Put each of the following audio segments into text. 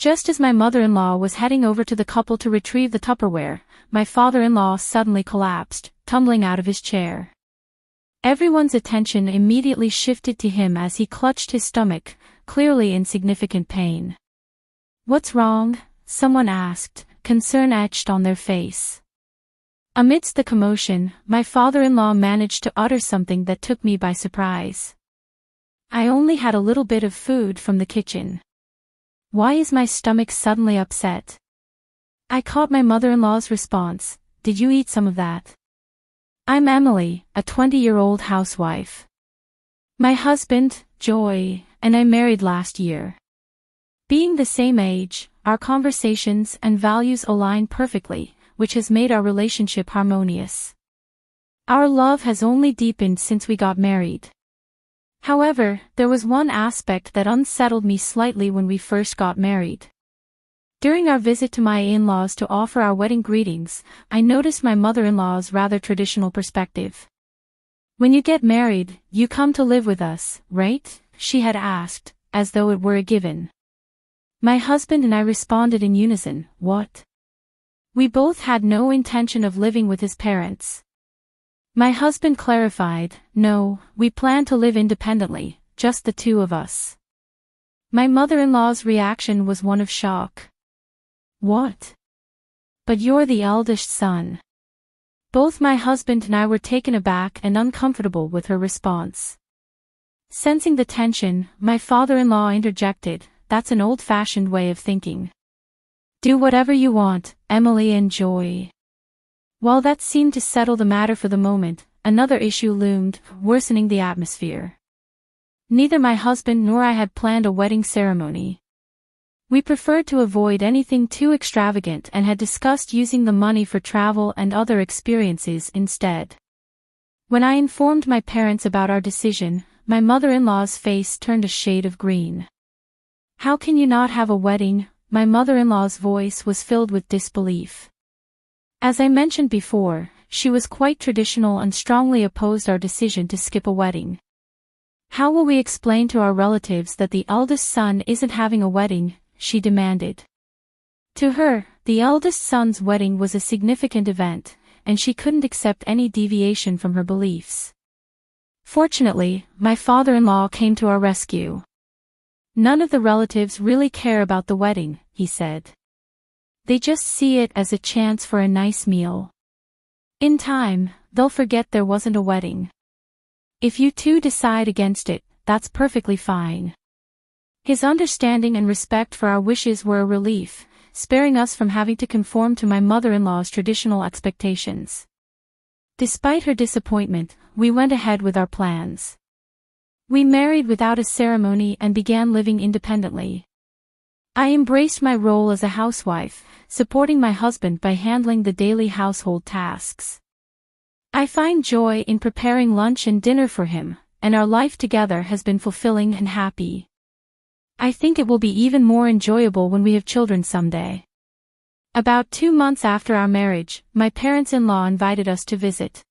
Just as my mother-in-law was heading over to the couple to retrieve the Tupperware, my father-in-law suddenly collapsed, tumbling out of his chair. Everyone's attention immediately shifted to him as he clutched his stomach, clearly in significant pain. "What's wrong?" someone asked, concern etched on their face. Amidst the commotion, my father-in-law managed to utter something that took me by surprise. "I only had a little bit of food from the kitchen. Why is my stomach suddenly upset?" I caught my mother-in-law's response, "Did you eat some of that?" I'm Emily, a 20-year-old housewife. My husband, Joy, and I married last year. Being the same age, our conversations and values align perfectly, which has made our relationship harmonious. Our love has only deepened since we got married. However, there was one aspect that unsettled me slightly when we first got married. During our visit to my in-laws to offer our wedding greetings, I noticed my mother-in-law's rather traditional perspective. "When you get married, you come to live with us, right?" she had asked, as though it were a given. My husband and I responded in unison, "What?" We both had no intention of living with his parents. My husband clarified, "No, we plan to live independently, just the two of us." My mother-in-law's reaction was one of shock. "What? But you're the eldest son." Both my husband and I were taken aback and uncomfortable with her response. Sensing the tension, my father-in-law interjected, "That's an old-fashioned way of thinking. Do whatever you want, Emily and Joy." While that seemed to settle the matter for the moment, another issue loomed, worsening the atmosphere. Neither my husband nor I had planned a wedding ceremony. We preferred to avoid anything too extravagant and had discussed using the money for travel and other experiences instead. When I informed my parents about our decision, my mother-in-law's face turned a shade of green. "How can you not have a wedding?" My mother-in-law's voice was filled with disbelief. As I mentioned before, she was quite traditional and strongly opposed our decision to skip a wedding. "How will we explain to our relatives that the eldest son isn't having a wedding?" she demanded. To her, the eldest son's wedding was a significant event, and she couldn't accept any deviation from her beliefs. Fortunately, my father-in-law came to our rescue. "None of the relatives really care about the wedding," he said. "They just see it as a chance for a nice meal. In time, they'll forget there wasn't a wedding. If you two decide against it, that's perfectly fine." His understanding and respect for our wishes were a relief, sparing us from having to conform to my mother-in-law's traditional expectations. Despite her disappointment, we went ahead with our plans. We married without a ceremony and began living independently. I embraced my role as a housewife, supporting my husband by handling the daily household tasks. I find joy in preparing lunch and dinner for him, and our life together has been fulfilling and happy. I think it will be even more enjoyable when we have children someday. About 2 months after our marriage, my parents-in-law invited us to visit.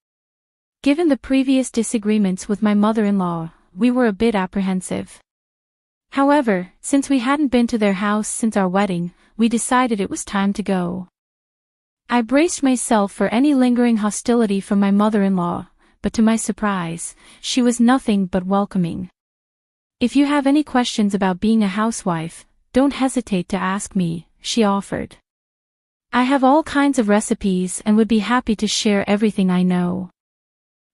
Given the previous disagreements with my mother-in-law, we were a bit apprehensive. However, since we hadn't been to their house since our wedding, we decided it was time to go. I braced myself for any lingering hostility from my mother-in-law, but to my surprise, she was nothing but welcoming. "If you have any questions about being a housewife, don't hesitate to ask me," she offered. "I have all kinds of recipes and would be happy to share everything I know."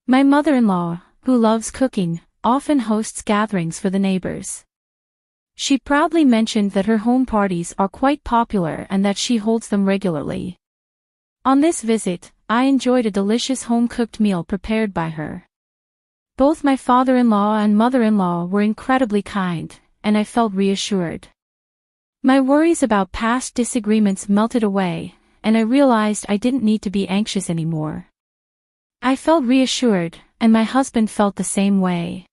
My mother-in-law, who loves cooking, often hosts gatherings for the neighbors. She proudly mentioned that her home parties are quite popular and that she holds them regularly. On this visit, I enjoyed a delicious home-cooked meal prepared by her. Both my father-in-law and mother-in-law were incredibly kind, and I felt reassured. My worries about past disagreements melted away, and I realized I didn't need to be anxious anymore. I felt reassured, and my husband felt the same way.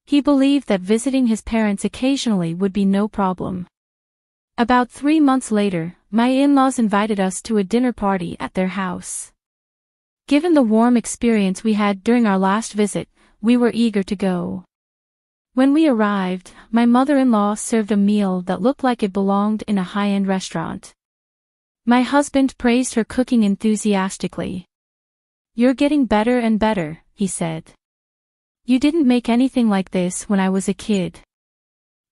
He believed that visiting his parents occasionally would be no problem. About 3 months later, my in-laws invited us to a dinner party at their house. Given the warm experience we had during our last visit, we were eager to go. When we arrived, my mother-in-law served a meal that looked like it belonged in a high-end restaurant. My husband praised her cooking enthusiastically. "You're getting better and better," he said. "You didn't make anything like this when I was a kid.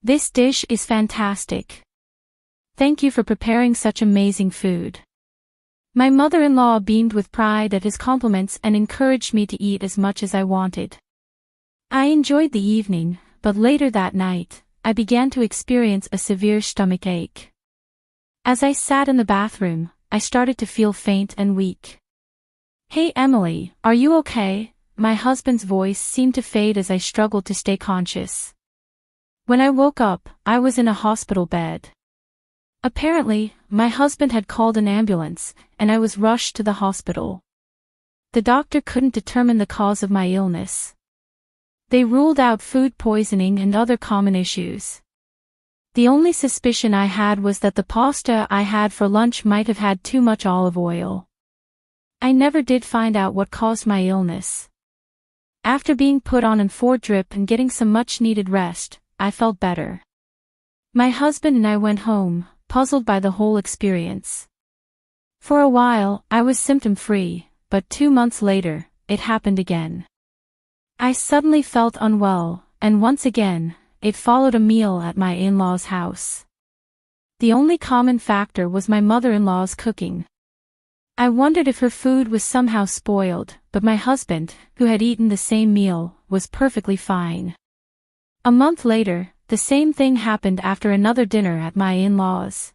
This dish is fantastic. Thank you for preparing such amazing food." My mother-in-law beamed with pride at his compliments and encouraged me to eat as much as I wanted. I enjoyed the evening, but later that night, I began to experience a severe stomach ache. As I sat in the bathroom, I started to feel faint and weak. "Hey Emily, are you okay?" My husband's voice seemed to fade as I struggled to stay conscious. When I woke up, I was in a hospital bed. Apparently, my husband had called an ambulance, and I was rushed to the hospital. The doctor couldn't determine the cause of my illness. They ruled out food poisoning and other common issues. The only suspicion I had was that the pasta I had for lunch might have had too much olive oil. I never did find out what caused my illness. After being put on an 4-drip and getting some much-needed rest, I felt better. My husband and I went home, puzzled by the whole experience. For a while, I was symptom-free, but 2 months later, it happened again. I suddenly felt unwell, and once again, it followed a meal at my in-laws' house. The only common factor was my mother-in-law's cooking. I wondered if her food was somehow spoiled, but my husband, who had eaten the same meal, was perfectly fine. A month later, the same thing happened after another dinner at my in-laws.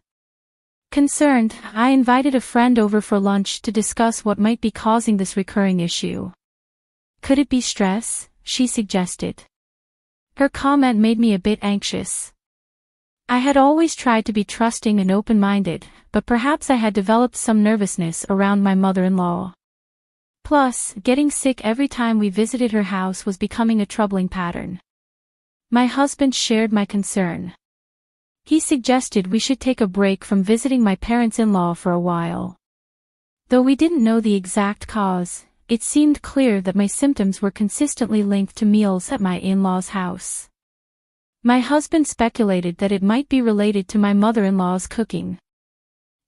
Concerned, I invited a friend over for lunch to discuss what might be causing this recurring issue. "Could it be stress?" she suggested. Her comment made me a bit anxious. I had always tried to be trusting and open-minded, but perhaps I had developed some nervousness around my mother-in-law. Plus, getting sick every time we visited her house was becoming a troubling pattern. My husband shared my concern. He suggested we should take a break from visiting my parents-in-law for a while. Though we didn't know the exact cause, it seemed clear that my symptoms were consistently linked to meals at my in-laws' house. My husband speculated that it might be related to my mother-in-law's cooking.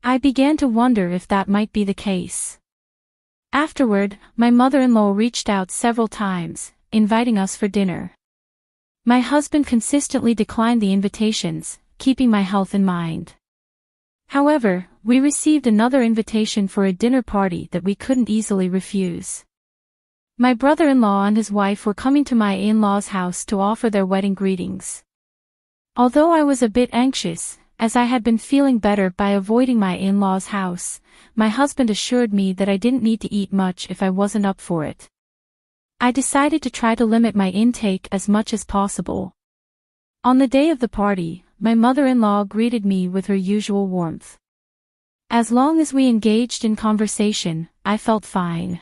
I began to wonder if that might be the case. Afterward, my mother-in-law reached out several times, inviting us for dinner. My husband consistently declined the invitations, keeping my health in mind. However, we received another invitation for a dinner party that we couldn't easily refuse. My brother-in-law and his wife were coming to my in-laws' house to offer their wedding greetings. Although I was a bit anxious, as I had been feeling better by avoiding my in-laws' house, my husband assured me that I didn't need to eat much if I wasn't up for it. I decided to try to limit my intake as much as possible. On the day of the party, my mother-in-law greeted me with her usual warmth. As long as we engaged in conversation, I felt fine.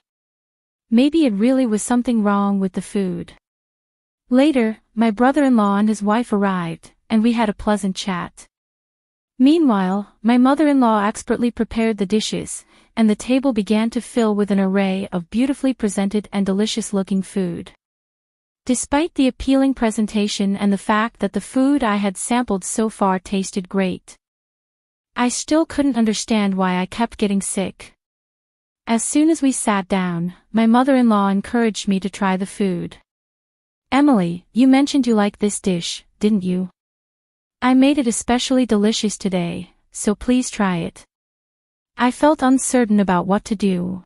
Maybe it really was something wrong with the food. Later, my brother-in-law and his wife arrived, and we had a pleasant chat. Meanwhile, my mother-in-law expertly prepared the dishes, and the table began to fill with an array of beautifully presented and delicious-looking food. Despite the appealing presentation and the fact that the food I had sampled so far tasted great, I still couldn't understand why I kept getting sick. As soon as we sat down, my mother-in-law encouraged me to try the food. "Emily, you mentioned you liked this dish, didn't you? I made it especially delicious today, so please try it." I felt uncertain about what to do.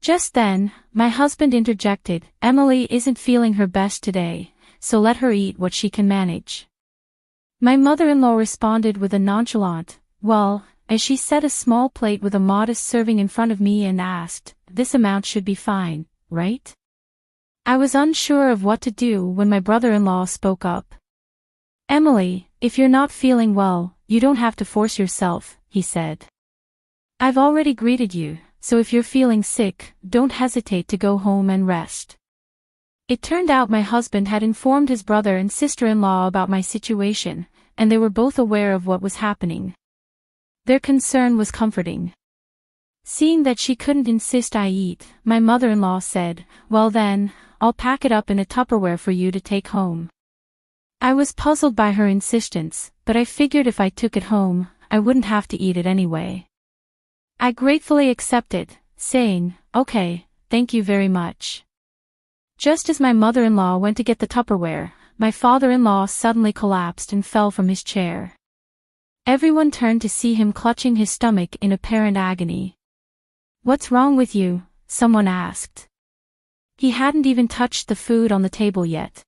Just then, my husband interjected, "Emily isn't feeling her best today, so let her eat what she can manage." My mother-in-law responded with a nonchalant, "Well," as she set a small plate with a modest serving in front of me and asked, "This amount should be fine, right?" I was unsure of what to do when my brother-in-law spoke up. "Emily, if you're not feeling well, you don't have to force yourself," he said. "I've already greeted you, so if you're feeling sick, don't hesitate to go home and rest." It turned out my husband had informed his brother and sister-in-law about my situation, and they were both aware of what was happening. Their concern was comforting. Seeing that she couldn't insist I eat, my mother-in-law said, "Well then, I'll pack it up in a Tupperware for you to take home." I was puzzled by her insistence, but I figured if I took it home, I wouldn't have to eat it anyway. I gratefully accepted, saying, "Okay, thank you very much." Just as my mother-in-law went to get the Tupperware, my father-in-law suddenly collapsed and fell from his chair. Everyone turned to see him clutching his stomach in apparent agony. "What's wrong with you?" someone asked. He hadn't even touched the food on the table yet.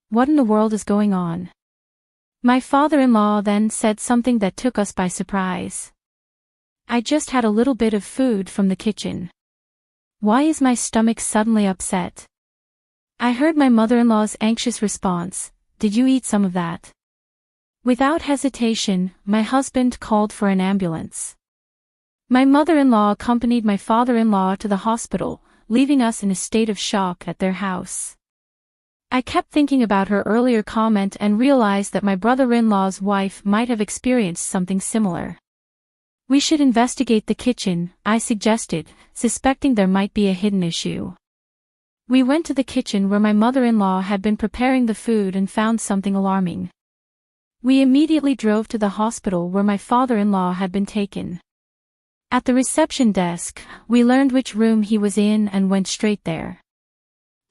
"What in the world is going on?" My father-in-law then said something that took us by surprise. "I just had a little bit of food from the kitchen. Why is my stomach suddenly upset?" I heard my mother-in-law's anxious response, "Did you eat some of that?" Without hesitation, my husband called for an ambulance. My mother-in-law accompanied my father-in-law to the hospital, leaving us in a state of shock at their house. I kept thinking about her earlier comment and realized that my brother-in-law's wife might have experienced something similar. "We should investigate the kitchen," I suggested, suspecting there might be a hidden issue. We went to the kitchen where my mother-in-law had been preparing the food and found something alarming. We immediately drove to the hospital where my father-in-law had been taken. At the reception desk, we learned which room he was in and went straight there.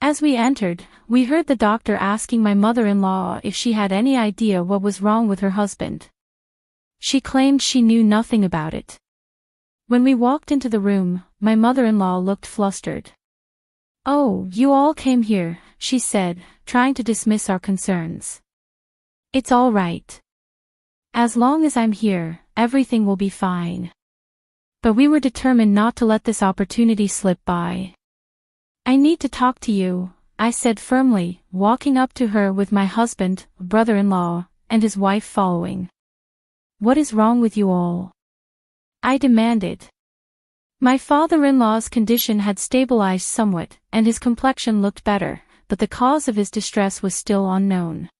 As we entered, we heard the doctor asking my mother-in-law if she had any idea what was wrong with her husband. She claimed she knew nothing about it. When we walked into the room, my mother-in-law looked flustered. "Oh, you all came here," she said, trying to dismiss our concerns. "It's all right. As long as I'm here, everything will be fine." But we were determined not to let this opportunity slip by. "I need to talk to you," I said firmly, walking up to her with my husband, brother-in-law, and his wife following. "What is wrong with you all?" I demanded. My father-in-law's condition had stabilized somewhat, and his complexion looked better, but the cause of his distress was still unknown.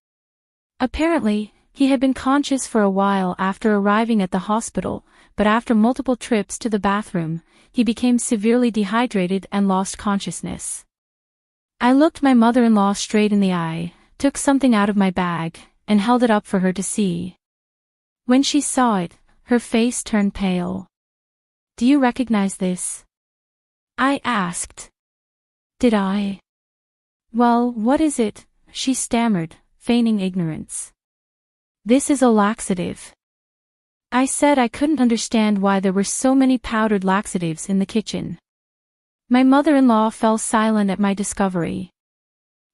Apparently, he had been conscious for a while after arriving at the hospital, but after multiple trips to the bathroom, he became severely dehydrated and lost consciousness. I looked my mother-in-law straight in the eye, took something out of my bag, and held it up for her to see. When she saw it, her face turned pale. "Do you recognize this?" I asked. "Did I?" "Well, what is it?" she stammered, feigning ignorance. "This is a laxative." I said I couldn't understand why there were so many powdered laxatives in the kitchen. My mother-in-law fell silent at my discovery.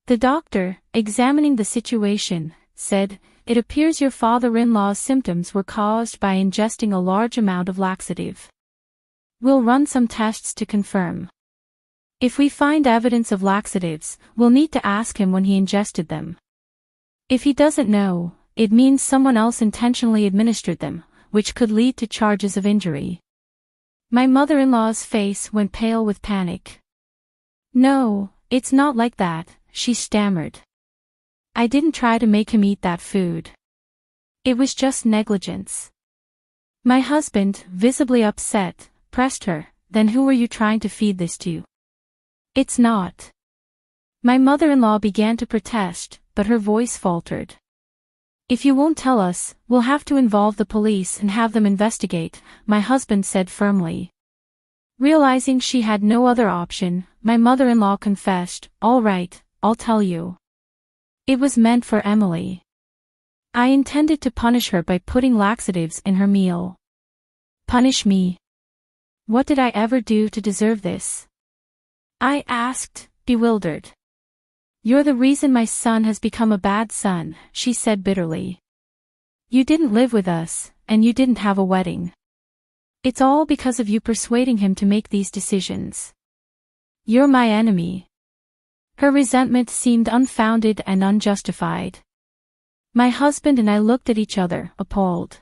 The doctor, examining the situation, said, "It appears your father-in-law's symptoms were caused by ingesting a large amount of laxative. We'll run some tests to confirm. If we find evidence of laxatives, we'll need to ask him when he ingested them. If he doesn't know, it means someone else intentionally administered them, which could lead to charges of injury." My mother-in-law's face went pale with panic. "No, it's not like that," she stammered. "I didn't try to make him eat that food. It was just negligence." My husband, visibly upset, pressed her, "Then who were you trying to feed this to?" "It's not." My mother-in-law began to protest, but her voice faltered. "If you won't tell us, we'll have to involve the police and have them investigate," my husband said firmly. Realizing she had no other option, my mother-in-law confessed, "All right, I'll tell you. It was meant for Emily. I intended to punish her by putting laxatives in her meal." "Punish me? What did I ever do to deserve this?" I asked, bewildered. "You're the reason my son has become a bad son," she said bitterly. "You didn't live with us, and you didn't have a wedding. It's all because of you persuading him to make these decisions. You're my enemy." Her resentment seemed unfounded and unjustified. My husband and I looked at each other, appalled.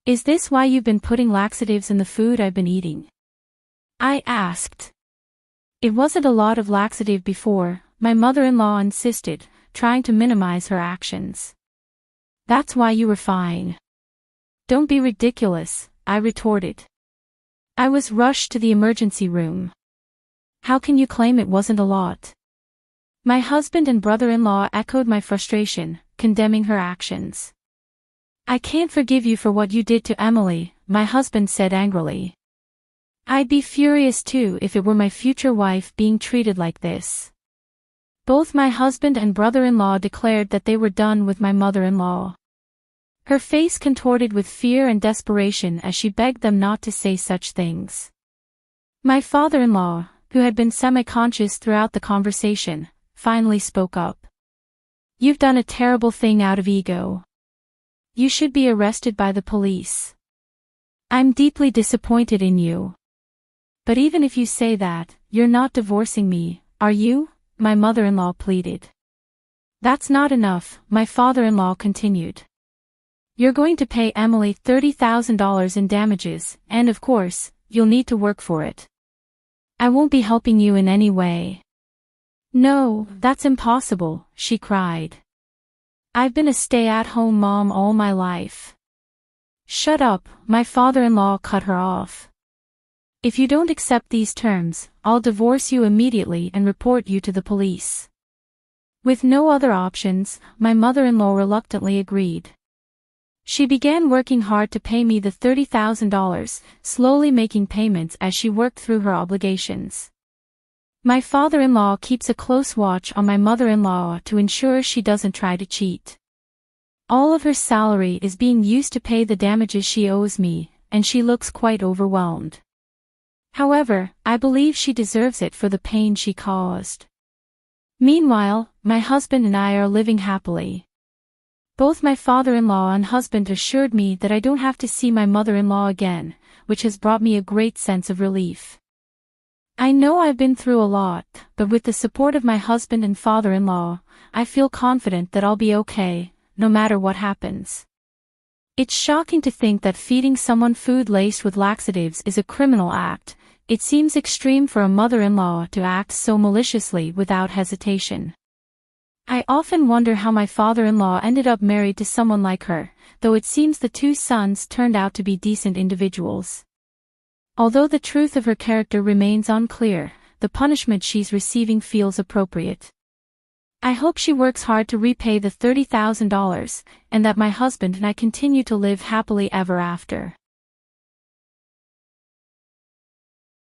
"Is this why you've been putting laxatives in the food I've been eating?" I asked. "It wasn't a lot of laxative before," my mother-in-law insisted, trying to minimize her actions. "That's why you were fine." "Don't be ridiculous," I retorted. I was rushed to the emergency room. "How can you claim it wasn't a lot?" My husband and brother-in-law echoed my frustration, condemning her actions. "I can't forgive you for what you did to Emily," my husband said angrily. "I'd be furious too if it were my future wife being treated like this." Both my husband and brother-in-law declared that they were done with my mother-in-law. Her face contorted with fear and desperation as she begged them not to say such things. My father-in-law, who had been semi-conscious throughout the conversation, finally spoke up. "You've done a terrible thing out of ego. You should be arrested by the police. I'm deeply disappointed in you. But even if you say that, you're not divorcing me, are you?" my mother-in-law pleaded. "That's not enough," my father-in-law continued. "You're going to pay Emily $30,000 in damages, and of course, you'll need to work for it. I won't be helping you in any way." "No, that's impossible," she cried. "I've been a stay-at-home mom all my life." "Shut up," my father-in-law cut her off. "If you don't accept these terms, I'll divorce you immediately and report you to the police." With no other options, my mother-in-law reluctantly agreed. She began working hard to pay me the $30,000, slowly making payments as she worked through her obligations. My father-in-law keeps a close watch on my mother-in-law to ensure she doesn't try to cheat. All of her salary is being used to pay the damages she owes me, and she looks quite overwhelmed. However, I believe she deserves it for the pain she caused. Meanwhile, my husband and I are living happily. Both my father-in-law and husband assured me that I don't have to see my mother-in-law again, which has brought me a great sense of relief. I know I've been through a lot, but with the support of my husband and father-in-law, I feel confident that I'll be okay, no matter what happens. It's shocking to think that feeding someone food laced with laxatives is a criminal act. It seems extreme for a mother-in-law to act so maliciously without hesitation. I often wonder how my father-in-law ended up married to someone like her, though it seems the two sons turned out to be decent individuals. Although the truth of her character remains unclear, the punishment she's receiving feels appropriate. I hope she works hard to repay the $30,000, and that my husband and I continue to live happily ever after.